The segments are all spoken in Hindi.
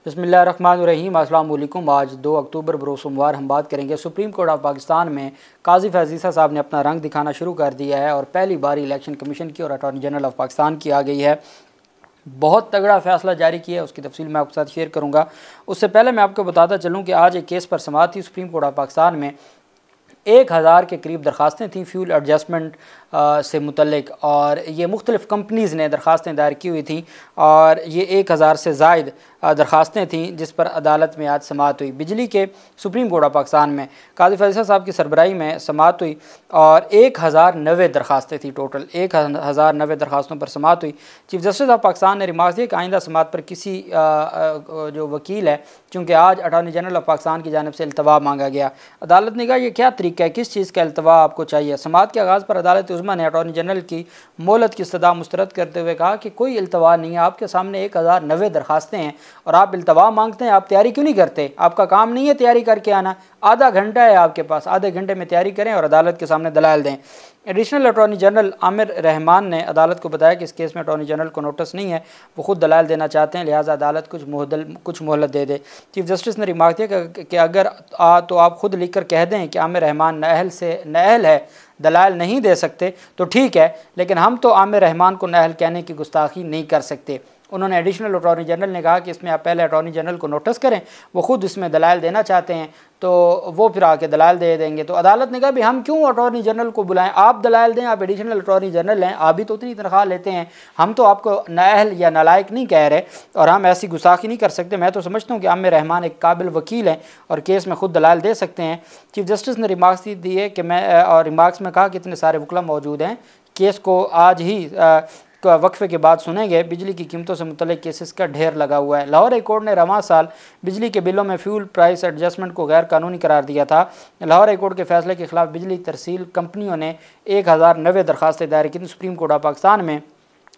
बिस्मिल्लाहिर्रहमानिर्रहीम। अस्सलाम वालेकुम। आज 2 अक्टूबर बरोज़ सोमवार हम बात करेंगे सुप्रीम कोर्ट ऑफ पाकिस्तान में काजी फैज़ ईसा साहब ने अपना रंग दिखाना शुरू कर दिया है और पहली बार इलेक्शन कमीशन की और अटॉर्नी जनरल ऑफ पाकिस्तान की आ गई है। बहुत तगड़ा फैसला जारी किया है, उसकी तफसील मैं आपके साथ शेयर करूँगा। उससे पहले मैं आपको बताता चलूँ कि आज एक केस पर समाअत थी सुप्रीम कोर्ट ऑफ पाकिस्तान में। 1000 के करीब दरख्वास्तें थीं फ्यूल एडजस्टमेंट से मुतल्लिक, और ये मुख्तलिफ़ कंपनीज़ ने दरख्वास्तें दायर की हुई थी और ये 1000 से ज़ायद दरख्वास्तें थीं जिस पर अदालत में आज समाअत हुई। बिजली के सुप्रीम कोर्ट ऑफ पाकिस्तान में काजी फैज़ ईसा साहब की सरबराही में समाअत हुई और 1090 दरख्वास्तें थी। टोटल 1090 दरख्वास्तों पर समाअत हुई। चीफ जस्टिस ऑफ पाकिस्तान ने रिमार्क दिया कि आइंदा समाअत पर किसी जो वकील है, चूँकि आज अटॉर्नी जनरल ऑफ पाकिस्तान की जानिब से इल्तवा मांगा गया, अदालत ने कहा यह क्या तरीका है, किस चीज़ का इल्तवा आपको चाहिए। समाअत के आगाज़ पर अदालत उज़्मा ने अटॉर्नी जनरल की मोहलत की इस्तदा मुस्तरद करते हुए कहा कि कोई इल्तवा नहीं है, आपके सामने 1090 दरख्वास्तें हैं और आप इल्तवा मांगते हैं, आप तैयारी क्यों नहीं करते? आपका काम नहीं है तैयारी करके आना, आधा घंटा है आपके पास, आधे घंटे में तैयारी करें और अदालत के सामने दलाइल दें। Additional attorney general Aamir Rahman ने अदालत को बताया कि इस केस में अटॉर्नी जनरल को नोटिस नहीं है, वो खुद दलाइल देना चाहते हैं, लिहाजा अदालत कुछ मोहलत दे दे। चीफ जस्टिस ने रिमार्क दिया कि अगर तो आप खुद लिख कर कह दें कि आमिर रहमान नाअहल है, दलाइल नहीं दे सकते तो ठीक है, लेकिन हम तो आमिर रहमान को नाअहल कहने की गुस्ताखी नहीं कर सकते। उन्होंने एडिशनल अटॉर्नी जनरल ने कहा कि इसमें आप पहले अटॉर्नी जनरल को नोटिस करें, वो खुद इसमें दलाइल देना चाहते हैं तो वो फिर आके दलाइल दे देंगे। तो अदालत ने कहा भी हम क्यों अटॉर्नी जनरल को बुलाएं, आप दलाइल दें, आप एडिशनल अटॉर्नी जनरल हैं, आप भी तो उतनी तनख्वाह लेते हैं, हम तो आपको नाअहल या नालायक नहीं कह रहे और हम ऐसी गुस्ताखी नहीं कर सकते। मैं तो समझता हूँ कि आमिर रहमान एक काबिल वकील हैं और केस में खुद दलाइल दे सकते हैं। चीफ जस्टिस ने रिमार्क्स दिए कि रिमार्क्स में कहा कि इतने सारे वकला मौजूद हैं, केस को आज ही वक्फे के बाद सुनेंगे। बिजली की कीमतों से मुतल्लिक केसेस का ढेर लगा हुआ है। लाहौर हाई कोर्ट ने रवां साल बिजली के बिलों में फ्यूल प्राइस एडजस्टमेंट को गैर कानूनी करार दिया था। लाहौर हाई कोर्ट के फैसले के खिलाफ बिजली तरसील कंपनियों ने 1090 दरख्वास्तें दायर की थी सुप्रीम कोर्ट ऑफ पाकिस्तान में।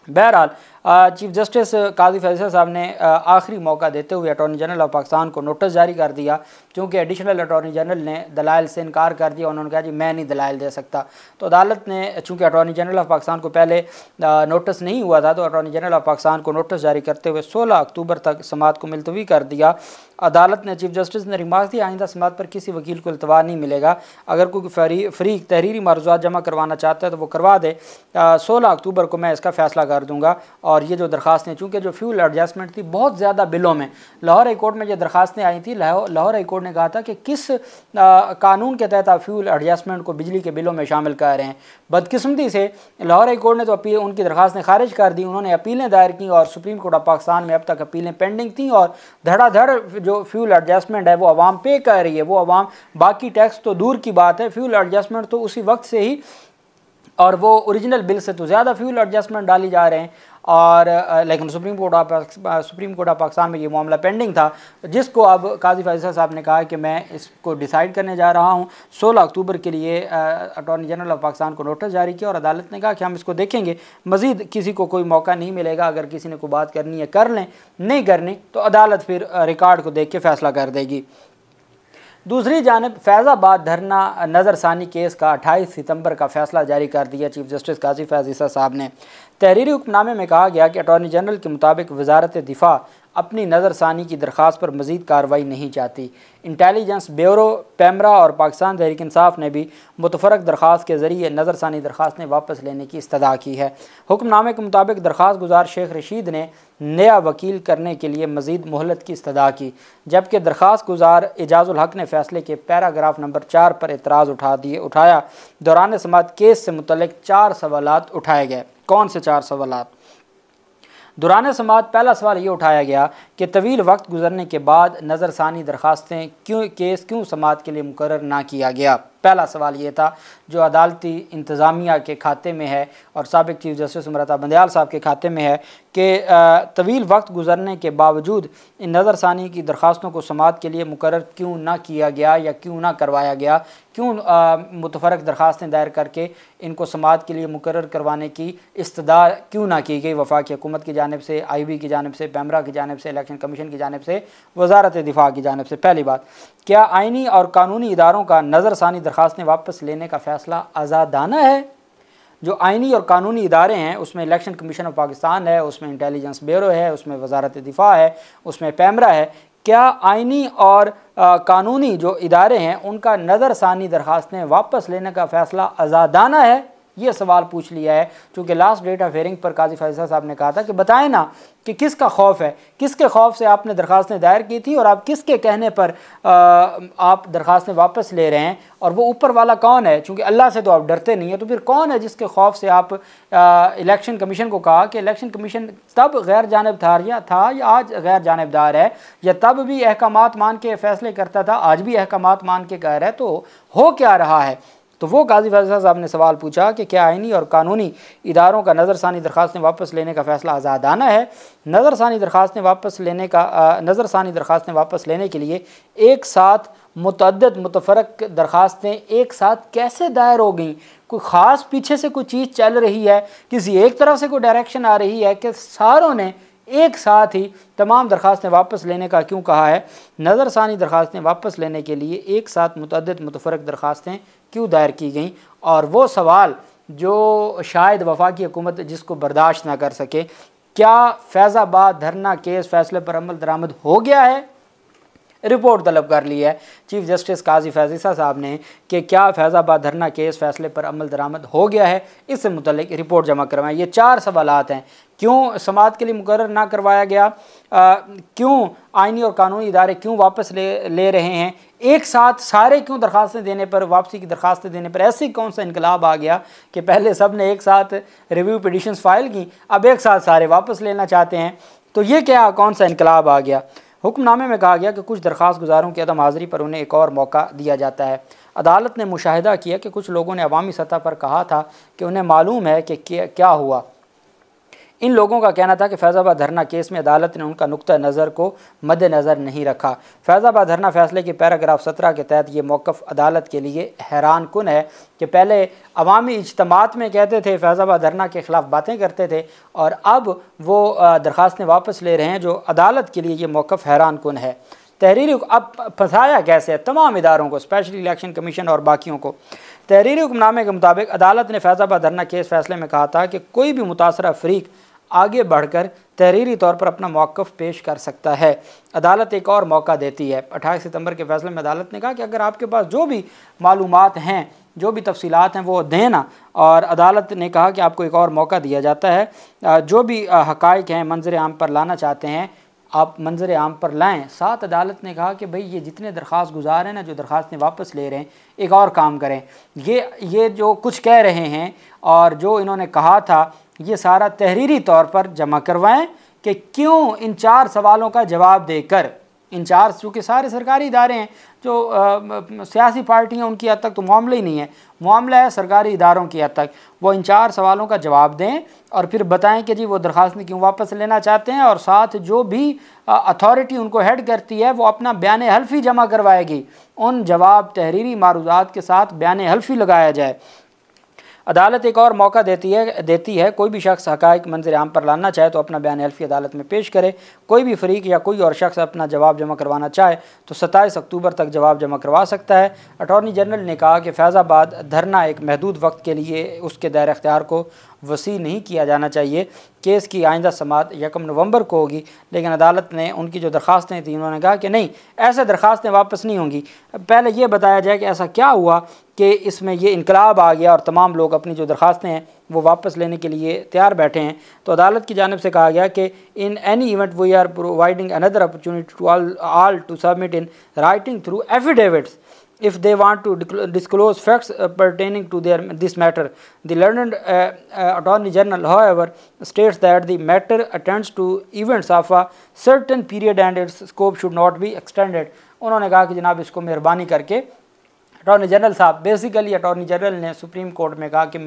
बहरहाल चीफ जस्टिस काजी फैज़ ईसा साहब ने आखिरी मौका देते हुए अटॉर्नी जनरल ऑफ पाकिस्तान को नोटिस जारी कर दिया, क्योंकि एडिशनल अटॉर्नी जनरल ने दलाइल से इनकार कर दिया। उन्होंने कहा जी मैं नहीं दलाइल दे सकता। तो अदालत ने, चूँकि अटॉर्नी जनरल ऑफ पाकिस्तान को पहले नोटिस नहीं हुआ था, तो अटॉर्नी जनरल ऑफ पाकिस्तान को नोटिस जारी करते हुए 16 अक्टूबर तक समाअत को मुलतवी कर दिया। अदालत ने, चीफ जस्टिस ने रिमार्क दिया आइंदा समाअत पर किसी वकील को इल्तवा नहीं मिलेगा, अगर कोई फरीक तहरीरी मारूज़ात जमा करवाना चाहता है तो वो करवा दे। 16 अक्टूबर को मैं इसका फ़ैसला कर दूँगा। और ये जो दरख्वास्तें, चूँकि जो फ्यूल एडजस्टमेंट थी बहुत ज़्यादा बिलों में, लाहौर हाई कोर्ट में जो दरख्वास्तें आई थी, लाहौर हाई कोर्ट ने कहा था कि किस कानून के तहत आप फ्यूल एडजस्टमेंट को बिजली के बिलों में शामिल कर रहे हैं। बदकिस्मती से लाहौर हाई कोर्ट ने तो उनकी दरख्वास्तें खारिज कर दी, उन्होंने अपीलें दायर की और सुप्रीम कोर्ट ऑफ पाकिस्तान में अब तक अपीलें पेंडिंग थी और धड़ाधड़ जो फ्यूल एडजस्टमेंट है वो आवाम पे कर रही है। वो आवाम, बाकी टैक्स तो दूर की बात है, फ्यूल एडजस्टमेंट तो उसी वक्त से ही, और वो ओरिजिनल बिल से तो ज़्यादा फ्यूल एडजस्टमेंट डाली जा रहे हैं। और लेकिन सुप्रीम कोर्ट ऑफ पाकिस्तान में ये मामला पेंडिंग था, जिसको अब काजी फैज़ ईसा साहब ने कहा कि मैं इसको डिसाइड करने जा रहा हूँ। 16 अक्टूबर के लिए अटॉर्नी जनरल ऑफ पाकिस्तान को नोटिस जारी किया और अदालत ने कहा कि हम इसको देखेंगे, मज़ीद किसी को कोई मौका नहीं मिलेगा। अगर किसी ने कोई बात करनी है कर लें, नहीं करनी तो अदालत फिर रिकॉर्ड को देख के फ़ैसला कर देगी। दूसरी जानब फैज़ाबाद धरना नज़रसानी केस का 28 सितंबर का फ़ैसला जारी कर दिया चीफ जस्टिस काजी फैज़ ईसा साहब ने। तहरीरी हुक्मनामे में कहा गया कि अटॉर्नी जनरल के मुताबिक वजारत दिफा अपनी नज़रसानी की दरख्वास्त पर मज़ीद कार्रवाई नहीं चाहती। इंटेलिजेंस ब्यूरो, पैमरा और पाकिस्तान तहरीक इंसाफ ने भी मुतफ़रक दरख्वास्त के ज़रिए नज़रसानी दरख्वास्तें वापस लेने की इस्तदा की है। हुक्मनामे के मुताबिक दरख्वास्त गुजार शेख रशीद ने नया वकील करने के लिए मज़ीद मोहलत की इस्तदा की, जबकि दरख्वास्त गुजार एजाजुल हक ने फ़ैसले के पैराग्राफ नंबर 4 पर एतराज़ उठाया। दौरान समाअत केस से मुतल्लिक 4 सवालात उठाए गए। कौन से 4 सवालात? दौरान समाअत पहला सवाल ये उठाया गया कि तवील वक्त गुजरने के बाद नज़रसानी दरख्वास्तें क्यों समाअत के लिए मुकर्रर ना किया गया। पहला सवाल ये था जो अदालती इंतज़ामिया के खाते में है और साबिक चीफ जस्टिस उमरता बंदयाल साहब के खाते में है कि तवील वक्त गुजरने के बावजूद इन नज़रसानी की दरख्वास्तों को समाअत के लिए मुकर्रर क्यों ना किया गया या क्यों ना करवाया गया, क्यों मुतफ़रक दरख्वास्तें दायर करके इनको समाअत के लिए मुकर्रर करवाने की इस्तदा क्यों ना की गई वफाकी हुकूमत की जानिब से, IB की जानिब से, पैमरा की जानिब से, इलेक्शन कमीशन की जानिब से, वजारत दिफा की जानिब से। पहली बात, क्या आइनी और कानूनी इदारों का नज़रसानी दरख्वास्तें वापस लेने का फ़ैसला आज़ादाना है? जो आइनी और कानूनी इदारे हैं उसमें इलेक्शन कमीशन ऑफ पाकिस्तान है, उसमें इंटेलिजेंस ब्यूरो है, उसमें वजारत दिफा है, उसमें पैमरा है, क्या आइनी और कानूनी जो इदारे हैं उनका नज़रसानी दरखास्तें वापस लेने का फ़ैसला आज़ादाना है? ये सवाल पूछ लिया है, चूँकि लास्ट डेट ऑफ हियरिंग पर काजी फैज़ल साहब ने कहा था कि बताएं ना कि किसका खौफ है, किसके खौफ से आपने दरखास्तें दायर की थी और आप किसके कहने पर आप दरखास्तें वापस ले रहे हैं, और वो ऊपर वाला कौन है? चूँकि अल्लाह से तो आप डरते नहीं है, तो फिर कौन है जिसके खौफ से आप इलेक्शन कमीशन को कहा कि इलेक्शन कमीशन तब गैर जानिबदार था या आज गैर जानिबदार है, या तब भी अहकामात मान के फ़ैसले करता था आज भी अहकामात मान के कह रहा है, तो हो क्या रहा है? तो वो काजी फैज़ल साहब ने सवाल पूछा कि क्या आइनी और कानूनी इदारों का नज़रसानी दरखास्तें वापस लेने का फ़ैसला आज़ादाना है? नज़रसानी दरखास्तें वापस लेने के लिए एक साथ मुतअद्दिद मुतफ़रक़ दरखास्तें एक साथ कैसे दायर हो गई? कोई ख़ास पीछे से कोई चीज़ चल रही है, किसी एक तरफ से कोई डायरेक्शन आ रही है कि सारों ने एक साथ ही तमाम दरखास्तें वापस लेने का क्यों कहा है? नज़रसानी दरखास्तें वापस लेने के लिए एक साथ मुतअद्दिद मुतफ़रक़ दरखास्तें क्यों दायर की गई? और वो सवाल जो शायद वफाकी हुकूमत जिसको बर्दाश्त ना कर सके, क्या फैज़ाबाद धरना केस फ़ैसले पर अमल दरामद हो गया है? रिपोर्ट तलब कर ली है चीफ जस्टिस काजी फैज़ल साहब ने कि क्या फैज़ाबाद धरना केस फ़ैसले पर अमल दरामद हो गया है, इससे मुतल्लिक़ रिपोर्ट जमा करवाएं। ये 4 सवालात हैं। क्यों समाअत के लिए मुकर्रर ना करवाया गया? क्यों आइनी और कानूनी इदारे क्यों वापस ले रहे हैं? एक साथ सारे क्यों दरखास्तें देने पर, वापसी की दरखास्तें देने पर ऐसे कौन सा इनकलाब आ गया कि पहले सब ने एक साथ रिव्यू पिटिशंस फाइल की, अब एक साथ सारे वापस लेना चाहते हैं? तो ये क्या कौन सा इनकलाब आ गया? हुक्मनामे में कहा गया कि कुछ दरख्वास्त गुजारों की अदम हाज़िरी पर उन्हें एक और मौका दिया जाता है। अदालत ने मुशाहिदा किया कि कुछ लोगों ने अवामी सतह पर कहा था कि उन्हें मालूम है कि क्या हुआ। इन लोगों का कहना था कि फैज़ाबाद धरना केस में अदालत ने उनका नुक्ता नज़र को मद्देनज़र नहीं रखा। फैज़ाबाद धरना फैसले के पैराग्राफ 17 के तहत ये मौक़िफ़ अदालत के लिए हैरान कुन है कि पहले अवामी इज्तिमात में कहते थे, फैज़ाबाद धरना के ख़िलाफ़ बातें करते थे, और अब वो दरख्वास्तें वापस ले रहे हैं, जो अदालत के लिए ये मौक़िफ़ हैरान कुन है। तहरीरी अब फंसाया कैसे है तमाम इदारों को, स्पेशल इलेक्शन कमीशन और बाकियों को। तहरीरी हुक्मनामे के मुताबिक अदालत ने फैज़ाबाद धरना केस फ़ैसले में कहा था कि कोई भी मुतासरा फ़रीक आगे बढ़कर तहरीरी तौर पर अपना मौक़िफ़ पेश कर सकता है। अदालत एक और मौका देती है। 28 सितंबर के फ़ैसले में अदालत ने कहा कि अगर आपके पास जो भी मालूमात हैं, जो भी तफसीलात हैं, वो दें ना, और अदालत ने कहा कि आपको एक और मौका दिया जाता है। जो भी हक़ाइक़ हैं मंजर आम पर लाना चाहते हैं, आप मंजर आम पर लाएँ। साथ अदालत ने कहा कि भाई ये जितने दरख्वास्त गुजार हैं ना, जो दरख्वास्तें वापस ले रहे हैं, एक और काम करें। ये जो कुछ कह रहे हैं और जो इन्होंने कहा था, ये सारा तहरीरी तौर पर जमा करवाएं कि क्यों इन 4 सवालों का जवाब देकर, इन 4 चूँकि सारे सरकारी इदारे हैं, जो सियासी पार्टियां उनकी हद तक तो मामला ही नहीं है, मामला है सरकारी इदारों की हद तक। वो इन 4 सवालों का जवाब दें और फिर बताएं कि जी वो दरख्वास्त क्यों वापस लेना चाहते हैं, और साथ जो भी अथॉरिटी उनको हेड करती है वो अपना बयान हल्फी जमा करवाएगी। उन जवाब तहरीरी मारूज़ात के साथ बयान हल्फी लगाया जाए। अदालत एक और मौका देती है कोई भी शख्स हक़ाइक़ मंजर आम पर लाना चाहे तो अपना बयान हल्फी अदालत में पेश करे। कोई भी फ़रीक या कोई और शख्स अपना जवाब जमा करवाना चाहे तो 27 अक्टूबर तक जवाब जमा करवा सकता है। अटॉर्नी जनरल ने कहा कि फैज़ाबाद धरना एक महदूद वक्त के लिए उसके दायरे इख्तियार को वसी नहीं किया जाना चाहिए। केस की आइंदा समाअत 1 नवंबर को होगी, लेकिन अदालत ने उनकी जो दरख्वास्तें थी, उन्होंने कहा कि नहीं, ऐसे दरख्वास्तें वापस नहीं होंगी। पहले ये बताया जाए कि ऐसा क्या हुआ कि इसमें ये इनकलाब आ गया और तमाम लोग अपनी जो दरख्वास्तें हैं वो वापस लेने के लिए तैयार बैठे हैं। तो अदालत की जानिब से कहा गया कि in any event we are providing another opportunity to all to submit in writing through affidavits if they want to disclose facts pertaining to this matter. The learned Attorney General, however, states that the matter attends to events of a certain period and its scope should not be extended. उन्होंने कहा कि जनाब इसको मेहरबानी करके, अटॉर्नी जनरल साहब, बेसिकली अटॉर्नी जनरल ने सुप्रीम कोर्ट में कहा कि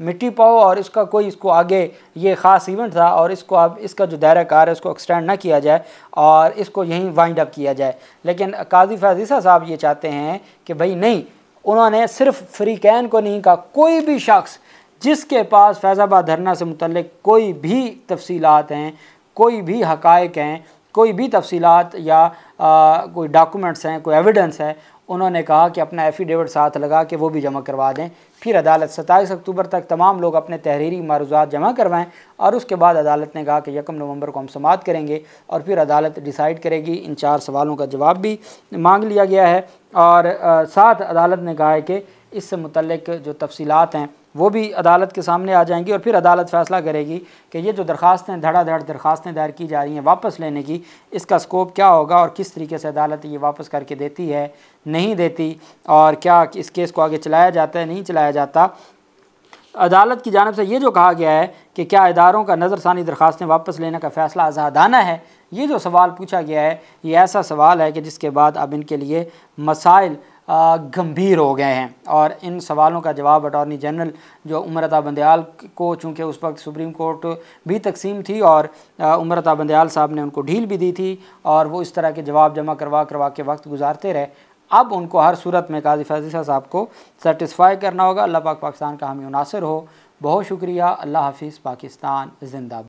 मिट्टी पाओ और इसका कोई, इसको आगे ये ख़ास इवेंट था और इसको अब इसका जो दायरा कार है उसको एक्सटेंड ना किया जाए और इसको यहीं वाइंड अप किया जाए। लेकिन काजी फैज़ल साहब ये चाहते हैं कि भाई नहीं, उन्होंने सिर्फ फ़रीक़ैन को नहीं कहा, कोई भी शख्स जिसके पास फैज़ाबाद धरना से मुतल्लिक कोई भी तफसीलात हैं, कोई भी हक़ाइक़ हैं, कोई भी तफसीलात या कोई डॉक्यूमेंट्स हैं, कोई एविडेंस है, उन्होंने कहा कि अपना एफिडेविट साथ लगा के वो भी जमा करवा दें। फिर अदालत 27 अक्टूबर तक तमाम लोग अपने तहरीरी मारूज़ात जमा करवाएं और उसके बाद अदालत ने कहा कि 1 नवंबर को हम समाअत करेंगे और फिर अदालत डिसाइड करेगी। इन 4 सवालों का जवाब भी मांग लिया गया है और साथ अदालत ने कहा है कि इससे मुतल्लिक जो तफसीलात हैं वो भी अदालत के सामने आ जाएंगी और फिर अदालत फ़ैसला करेगी कि ये जो दरख्वास्तें धड़ाधड़ दरख्वास्तें दायर की जा रही हैं वापस लेने की, इसका स्कोप क्या होगा और किस तरीके से अदालत ये वापस करके देती है, नहीं देती, और क्या इस केस को आगे चलाया जाता है, नहीं चलाया जाता। अदालत की जानिब से ये जो कहा गया है कि क्या इदारों का नज़रसानी दरख्वास्तें वापस लेने का फ़ैसला आज़ादाना है, ये जो सवाल पूछा गया है ये ऐसा सवाल है कि जिसके बाद अब इनके लिए मसाइल गंभीर हो गए हैं। और इन सवालों का जवाब अटॉर्नी जनरल जो उमर अता बंदयाल को, चूँकि उस वक्त सुप्रीम कोर्ट भी तकसीम थी और उमर अता बंदयाल साहब ने उनको ढील भी दी थी और वो इस तरह के जवाब जमा करवा के वक्त गुजारते रहे। अब उनको हर सूरत में काजी फैज़ल साहब को सेटिस्फाई करना होगा। अल्लाह पाक पाकिस्तान का हामी नासिर हो। बहुत शुक्रिया। अल्लाह हाफिज़। पाकिस्तान जिंदाबाद।